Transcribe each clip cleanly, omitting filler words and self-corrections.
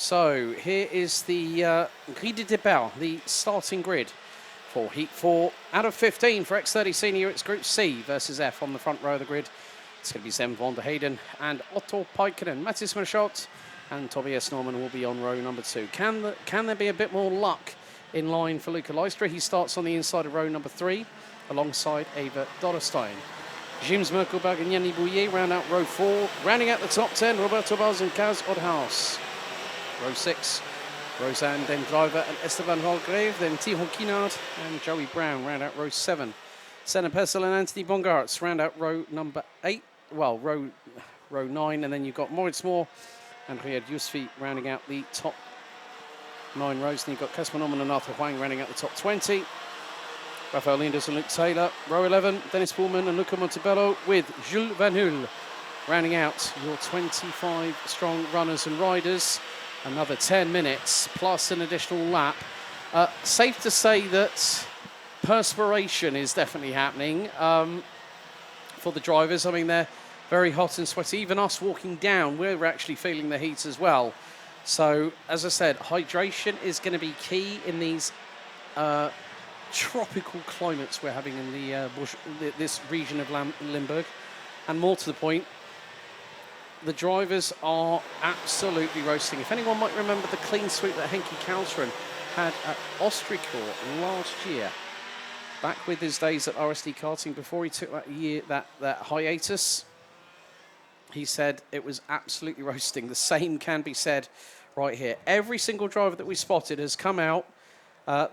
So here is the grille de départ, the starting grid for Heat 4 out of 15 for X30 Senior. It's Group C versus F on the front row of the grid. It's going to be Sven van der Heyden and Otto Peikkinen. Mattis Merschot and Tobias Norman will be on row number 2. Can there be a bit more luck in line for Luca Leistra? He starts on the inside of row number 3 alongside Eva Dorrestein. James Merkelberg and Yanni Bouillet round out row 4. Rounding out the top 10, Roberto Baz and Kaz Oddhaus. Row 6, Roseanne Den Driver and Esteban Valgrave, then Tihon Kinard and Joey Brown round out row 7. Senna Pessel and Anthony Bongartz round out row number 8, well, row 9, and then you've got Moritz Moore and Riyad Yousfi rounding out the top 9 rows. Then you've got Kasper Norman and Arthur Huang rounding out the top 20. Rafael Linders and Luke Taylor, row 11, Dennis Pullman and Luca Montebello with Jules Van Hul rounding out your 25 strong runners and riders. Another 10 minutes plus an additional lap. Safe to say that perspiration is definitely happening for the drivers. I mean, they're very hot and sweaty. Even us walking down, we're actually feeling the heat as well. So, as I said, hydration is going to be key in these tropical climates we're having in this region of Limburg. And more to the point, the drivers are absolutely roasting. If anyone might remember the clean sweep that Henki Kalsren had at Austricourt last year, back with his days at RSD Karting before he took that hiatus, he said it was absolutely roasting. The same can be said right here. Every single driver that we spotted has come out.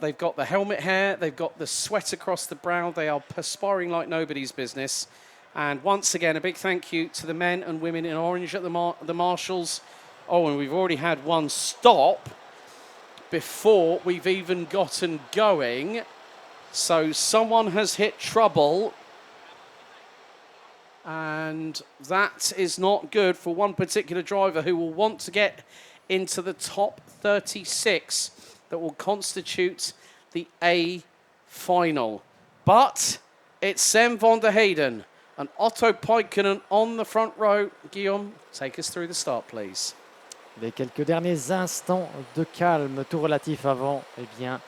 They've got the helmet hair, they've got the sweat across the brow, they are perspiring like nobody's business. And once again, a big thank you to the men and women in orange at the marshals. Oh, and we've already had one stop before we've even gotten going. So someone has hit trouble. And that is not good for one particular driver who will want to get into the top 36 that will constitute the A final. But it's Sven van der Heyden and Otto Peikkinen on the front row. Guillaume, take us through the start, please. Les quelques derniers instants de calme, tout relatif avant, eh bien,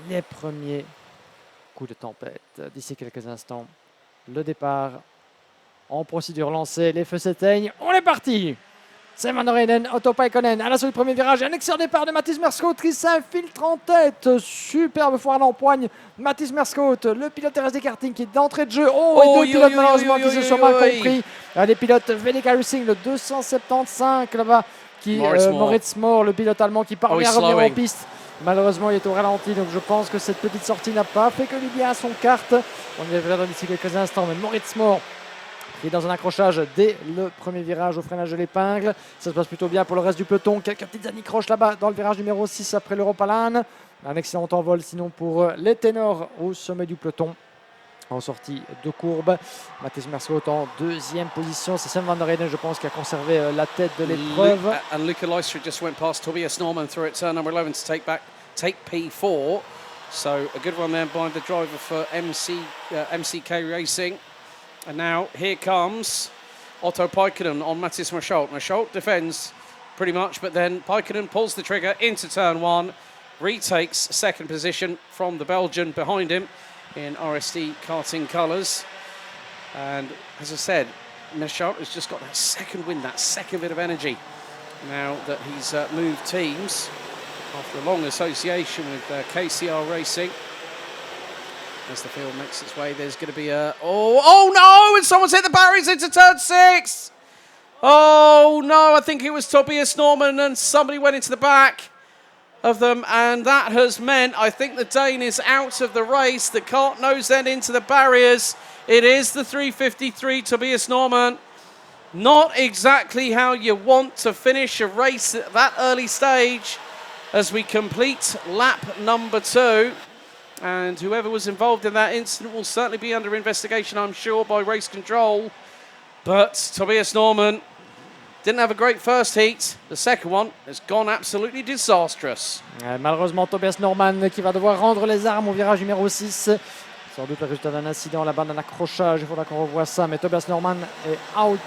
les premiers coups de tempête. D'ici quelques instants, le départ en procédure lancée, les feux s'éteignent, on est parti! Sven van der Heyden, Otto Peikkinen à l'assaut du premier virage. Un excellent départ de Mattis Merschot qui s'infiltre en tête. Superbe foire à l'empoigne. Mattis Merschot, le pilote RSD karting qui est d'entrée de jeu. Et deux pilotes malheureusement qui se sont mal compris. Les pilotes Velika Racing, le 275 là-bas, qui Moritz Moore, le pilote allemand qui parvient à revenir en piste. Malheureusement, il est au ralenti, donc je pense que cette petite sortie n'a pas fait que du bien à son kart. On y reviendra d'ici quelques instants, mais Moritz Moore qui est dans un accrochage dès le premier virage au freinage de l'épingle. Ça se passe plutôt bien pour le reste du peloton. Quelques petites anicroches là-bas dans le virage numéro 6 après l'Europalan. Un excellent envol sinon pour les ténors au sommet du peloton en sortie de courbe. Mattis Merschot en deuxième position. C'est Sven van der Heyden, je pense, qui a conservé la tête de l'épreuve. And Luca Leistra just went past Tobias Norman through at turn number 11 to take P4. So a good run there by the driver for MCK Racing. And now here comes Otto Peikkinen on Mattis Merschot. Merschot defends pretty much, but then Peikkinen pulls the trigger into turn 1, retakes second position from the Belgian behind him in RSD karting colours. And as I said, Merschot has just got that second wind, that second bit of energy now that he's moved teams after a long association with KCR Racing. As the field makes its way, there's going to be a... Oh no! And someone's hit the barriers into turn 6! Oh no, I think it was Tobias Norman and somebody went into the back of them, and that has meant, I think the Dane is out of the race. The cart nose then into the barriers. It is the 353 Tobias Norman. Not exactly how you want to finish a race at that early stage as we complete lap number 2. And whoever was involved in that incident will certainly be under investigation, I'm sure, by race control. But Tobias Norman didn't have a great first heat. The second one has gone absolutely disastrous. Malheureusement, Tobias Norman qui va devoir rendre les armes au virage numéro 6. Sans doute le résultat d'un incident là-bas, d'un accrochage. Il faudra qu'on revoie ça. Mais Tobias Norman est out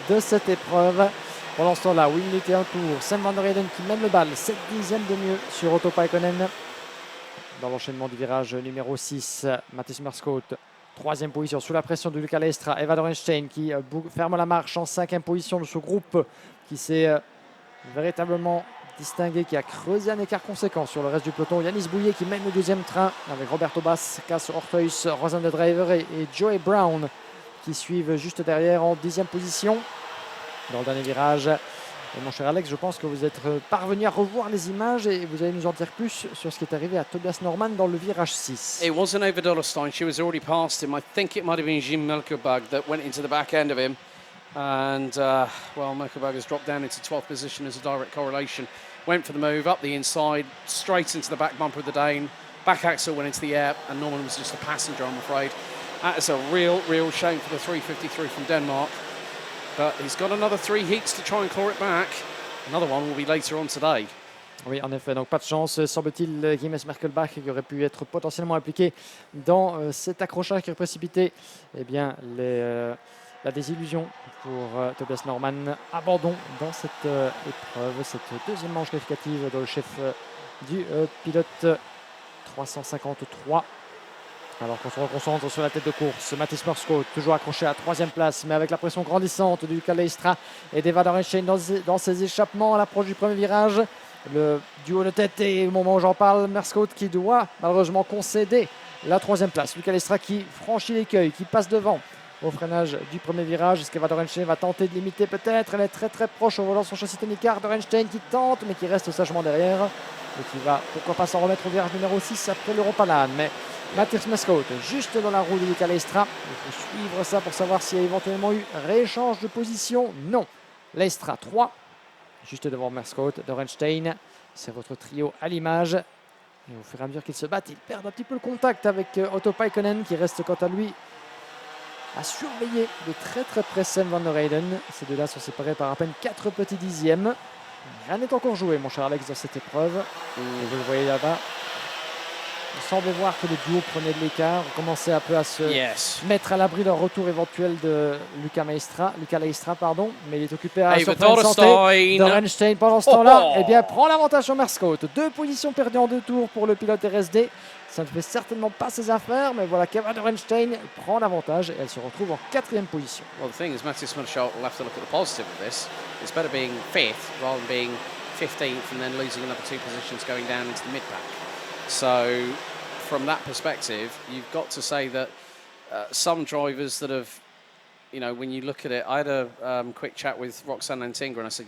de cette épreuve. Pendant ce temps-là, 8 minutes et un tour. Sam Van Der Heyden qui mène le bal. 7 dixièmes de mieux sur Otto Paikkonen. Dans l'enchaînement du virage numéro 6, Mathis Merscout. Troisième position sous la pression de Luca Leistra. Eva Dorenstein qui ferme la marche en cinquième position de ce groupe qui s'est véritablement distingué, qui a creusé un écart conséquent sur le reste du peloton. Yanis Bouillet qui mène le deuxième train avec Roberto Bass, Cass Orthuis, Rosanne de Driver et Joey Brown qui suivent juste derrière en 10e position dans le dernier virage. Et mon cher Alex, je pense que vous êtes parvenu à revoir les images et vous allez nous en dire plus sur ce qui est arrivé à Tobias Norman dans le virage 6. It wasn't Eva Dollerstein. She was already past him. I think it might have been Jim Melkerbug that went into the back end of him. And, well, Melkerbug has dropped down into 12th position as a direct correlation. Went for the move up the inside, straight into the back bumper of the Dane. Back axle went into the air, and Norman was just a passenger, I'm afraid. That is a real shame for the 353 from Denmark. But he's got another 3 heats to try and claw it back. Another one will be later on today. Oui, en effet, donc pas de chance, semble-t-il, Gimes Merkelbach qui aurait pu être potentiellement impliqué dans cet accrochage qui aurait précipité la désillusion pour Tobias Norman. Abandon dans cette épreuve, cette deuxième manche qualificative dans le chef du pilote 353. Alors qu'on se reconcentre sur la tête de course, Mathis Merscout toujours accroché à la 3e place, mais avec la pression grandissante de Luca Leistra et d'Eva Dorenstein dans ses échappements à l'approche du premier virage. Le duo de tête, et au moment où j'en parle, Merscout qui doit malheureusement concéder la 3e place. Luca Leistra qui franchit l'écueil, qui passe devant au freinage du premier virage. Est-ce qu'Eva Dorenstein va tenter de limiter peut-être? Elle est très proche au volant de son châssis Technicar. Dorenstein qui tente, mais qui reste sagement derrière. Et qui va pourquoi pas s'en remettre au virage numéro 6 après l'Europalan. Mais Mathis Merscout juste dans la roue de Luca Leistra. Il faut suivre ça pour savoir s'il y a éventuellement eu rééchange de position. Non. Leistra 3, juste devant Merscout. Dorenstein, c'est votre trio à l'image. Et au fur et à mesure qu'ils se battent, ils perdent un petit peu le contact avec Otto Paikkonen qui reste quant à lui à surveiller de très près Sam Van Der Heyden. Ces deux-là sont séparés par à peine 4 petits dixièmes. Rien n'est encore joué, mon cher Alex, dans cette épreuve. Et vous le voyez là-bas. On semblait voir que le duo prenait de l'écart, commençait un peu à se mettre à l'abri d'un retour éventuel de Luca Leistra, mais il est occupé à se prendre santé. Dorenstein, pendant ce temps-là, prend l'avantage sur Merscout. 2 positions perdues en 2 tours pour le pilote RSD. Ça ne fait certainement pas ses affaires, mais voilà qu'Eva Dorenstein prend l'avantage et elle se retrouve en 4e position. Well, the thing is, Mathis Merscout will have to look at the positive of this. It's better being 5th rather than being 15th and then losing another 2 positions going down into the mid-pack. So, from that perspective, you've got to say that some drivers that have, you know, when you look at it, I had a quick chat with Roxanne Antinga and I said,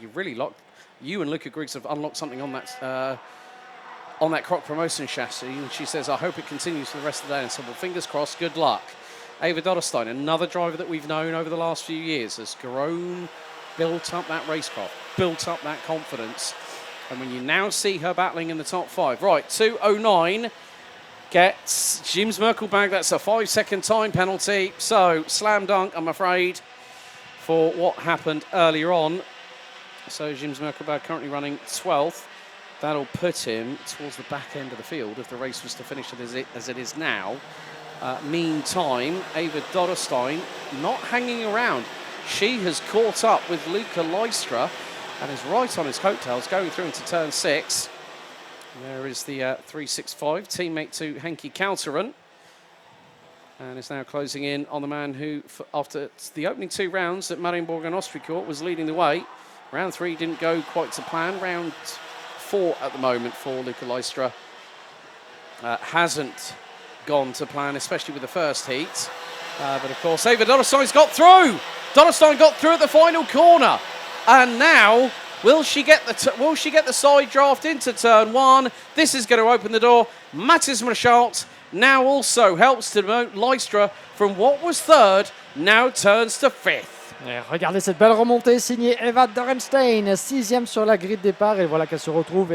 you and Luca Griggs have unlocked something on that Croc Promotion chassis. And she says, I hope it continues for the rest of the day. And I said, well, fingers crossed, good luck. Eva Dollerstein, another driver that we've known over the last few years, has grown, built up that racecraft, built up that confidence. And when you now see her battling in the top 5, right, 2:09 gets James Merkelbach. That's a 5-second time penalty. So, slam dunk, I'm afraid, for what happened earlier on. So, James Merkelbach currently running 12th. That'll put him towards the back end of the field if the race was to finish as it is now. Meantime, Eva Dollerstein not hanging around. She has caught up with Luca Leistra and is right on his coattails going through into turn 6. There is the 365, teammate to Henki Kalteren. And is now closing in on the man who, after the opening 2 rounds at Marienborg and Ostricourt, was leading the way. Round 3 didn't go quite to plan. Round 4 at the moment for Luca Leistra hasn't gone to plan, especially with the first heat. But of course, Eva Dollerstein's got through. Dollerstein got through at the final corner. And now, will she get the side draft into turn 1? This is going to open the door. Mathis Merscout now also helps to promote Leistra from what was 3rd, now turns to 5th. Et regardez cette belle remontée signée Eva Dorenstein, 6e sur la grille de départ. Et voilà qu'elle se retrouve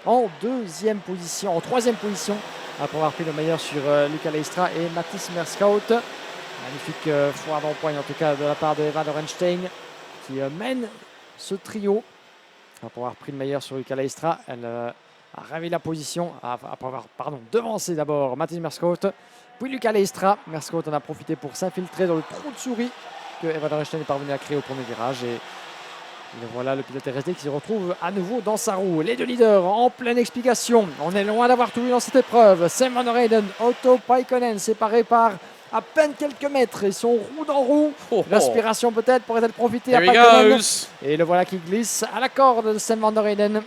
en 2e position, en 3e position, après avoir pris le meilleur sur Luca Leistra et Mathis Merscout. Magnifique foire d'empoigne en tout cas de la part de Eva Dorenstein qui mène ce trio. Après avoir pris le meilleur sur Luca Leistra, elle a ravi la position, après avoir devancé d'abord Mathis Merscout, puis Luca Leistra. Merscout en a profité pour s'infiltrer dans le trou de souris que Eva Dorenstein est parvenue à créer au premier virage. Et Et voilà le pilote RSD qui se retrouve à nouveau dans sa roue. Les deux leaders en pleine explication. On est loin d'avoir tout vu dans cette épreuve. Sam Van der Heyden, Otto Paikkonen séparés par à peine quelques mètres. Ils sont roue dans roue. L'aspiration peut-être pourrait-elle profiter à Paikkonen. Et le voilà qui glisse à la corde de Sam Van der Heyden.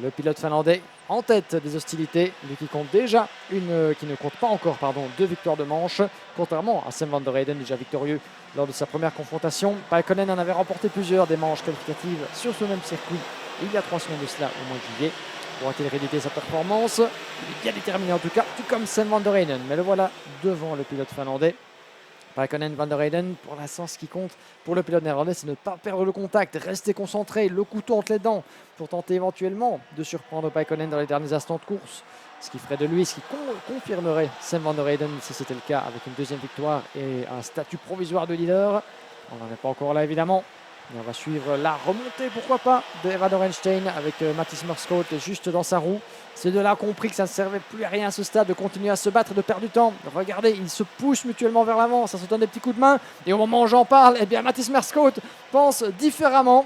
Le pilote finlandais en tête des hostilités, lui qui compte déjà qui ne compte pas encore 2 victoires de manche, contrairement à Sam Van der Heyden déjà victorieux lors de sa première confrontation. Paikkonen en avait remporté plusieurs des manches qualificatives sur ce même circuit il y a 3 semaines de cela au mois de juillet. Pourra-t-il rééditer sa performance? Il est bien déterminé en tout cas, tout comme Sam Van der Heyden, mais le voilà devant le pilote finlandais. Paikkonen, Van der Heyden, pour l'instant, ce qui compte pour le pilote néerlandais, c'est ne pas perdre le contact, rester concentré, le couteau entre les dents, pour tenter éventuellement de surprendre Paikkonen dans les derniers instants de course. Ce qui ferait de lui, ce qui confirmerait Sam Van der Heyden, si c'était le cas, avec une deuxième victoire et un statut provisoire de leader. On n'en est pas encore là, évidemment. Et on va suivre la remontée, pourquoi pas, de Eva Dorenstein avec Mathis Merskot juste dans sa roue. Ces deux-là ont compris que ça ne servait plus à rien à ce stade de continuer à se battre, de perdre du temps. Regardez, ils se poussent mutuellement vers l'avant, ça se donne des petits coups de main. Et au moment où j'en parle, eh bien Mathis Merskot pense différemment.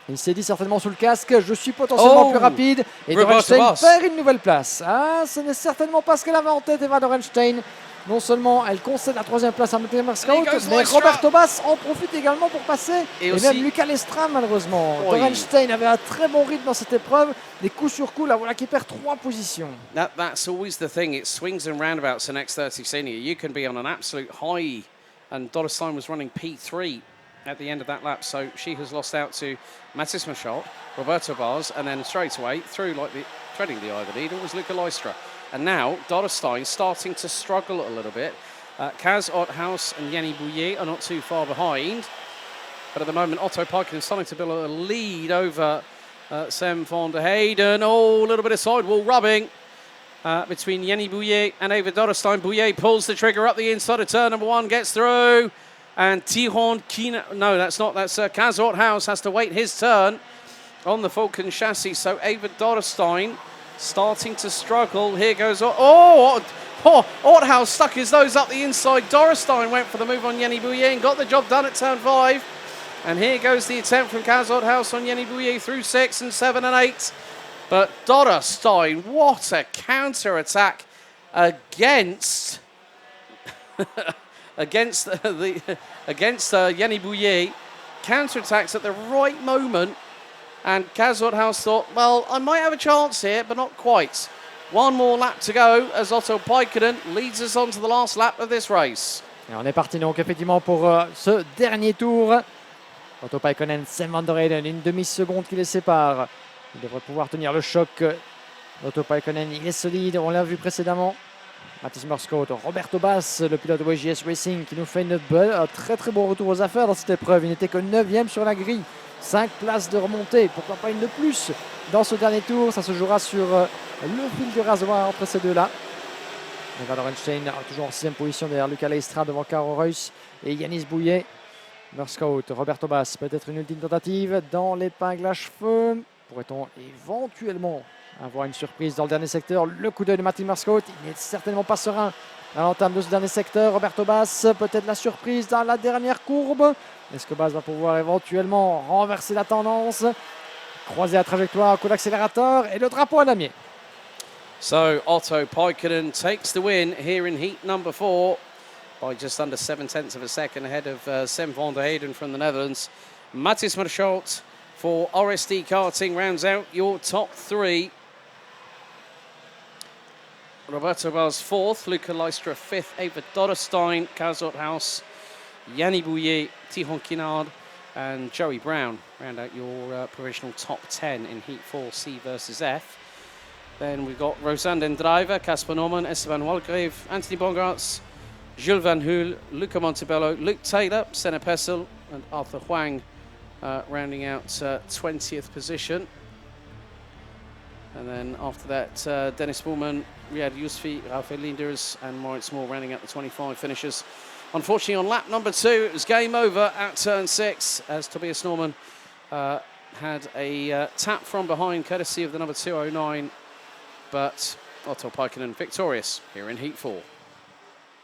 Il s'est dit certainement sous le casque, je suis potentiellement plus rapide. Et Dorenstein perd une nouvelle place. Ah, ce n'est certainement pas ce qu'elle avait en tête, Eva Dorenstein. Non seulement elle concède la 3e place à Mathis Merskot, mais Roberto Bass en profite également pour passer. Et même Lucas Lestra, malheureusement. Dorenstein avait un très bon rythme dans cette épreuve. Des coups sur coups, là voilà qui perd 3 positions. That's always the thing. It swings and roundabouts in X30 Senior. You can be on an absolute high. And Dorenstein was running P3 at the end of that lap. So she has lost out to Mathis Merskot, Roberto Bass, and then straight away through like treading the eye of the leader was Luca Leistra. And now Dorenstein starting to struggle a little bit. Kaz Othaus and Jenny Bouillet are not too far behind. But at the moment, Otto Paikkonen is starting to build a lead over Sam Van der Heyden. Oh, a little bit of sidewall rubbing between Jenny Bouillet and Eva Dorenstein. Bouillet pulls the trigger up the inside of turn number 1, gets through. And Tihon Kina, no, that's not, that's Kaz Othaus has to wait his turn on the Falcon chassis. So Eva Dorenstein starting to struggle. Here goes, Othaus stuck his nose up the inside. Dorenstein went for the move on Jenny Bouillet and got the job done at turn 5. And here goes the attempt from Kaz Othaus on Jenny Bouillet through 6 and 7 and 8. But Dorenstein, what a counter-attack against Jenny Bouillet. Counter-attacks at the right moment. And Kaz Othaus thought, well, I might have a chance here, but not quite. One more lap to go as Otto Paikkonen leads us on to the last lap of this race. Et on est parti donc effectivement pour ce dernier tour. Otto Paikkonen, Sam Van der Heyden, une demi-seconde qui les sépare. Il devrait pouvoir tenir le choc. Otto Paikkonen, il est solide, on l'a vu précédemment. Mathis Merskot, Roberto Bass, le pilote de YJS Racing qui nous fait un très très bon retour aux affaires dans cette épreuve. Il n'était que 9e sur la grille. 5 places de remontée, pourquoi pas une de plus dans ce dernier tour. Ça se jouera sur le fil du rasoir entre ces deux-là. Eva Dorenstein toujours en 6e position derrière Luca Leistra devant Caro Reus et Yanis Bouillet. Merskot, Roberto Bass, peut-être une ultime tentative dans l'épingle à cheveux. Pourrait-on éventuellement avoir une surprise dans le dernier secteur? Le coup d'œil de Mathis Merskot, il n'est certainement pas serein à l'entame de ce dernier secteur. Roberto Bass, peut-être la surprise dans la dernière courbe. Est-ce que Bass va pouvoir éventuellement renverser la tendance, croiser la trajectoire, coup d'accélérateur et le drapeau à damier? So Otto Paikkonen takes the win here in heat number 4 by just under 7/10 of a second ahead of Sam Van der Heyden from the Netherlands. Mathis Merskot for RSD Karting rounds out your top 3. Roberto Bass 4th, Luca Leistra 5th, Eva Dorenstein, Kaz Othaus, Yanni Bouillet, Tihon Kinard and Joey Brown round out your provisional top 10 in Heat 4C versus F. Then we've got Rosanne Driver, Casper Norman, Esteban Walgrave, Anthony Bongarts, Jules Van Hoel, Luca Montebello, Luke Taylor, Senna Pessel and Arthur Huang rounding out 20th position. And then after that, Dennis Bullman, Riyad Yousfi, Rafael Linders and Moritz Moore rounding out the 25 finishers. Unfortunately, on lap number 2, it was game over at turn 6 as Tobias Norman had a tap from behind, courtesy of the number 209. But Otto Paikkonen victorious here in Heat 4.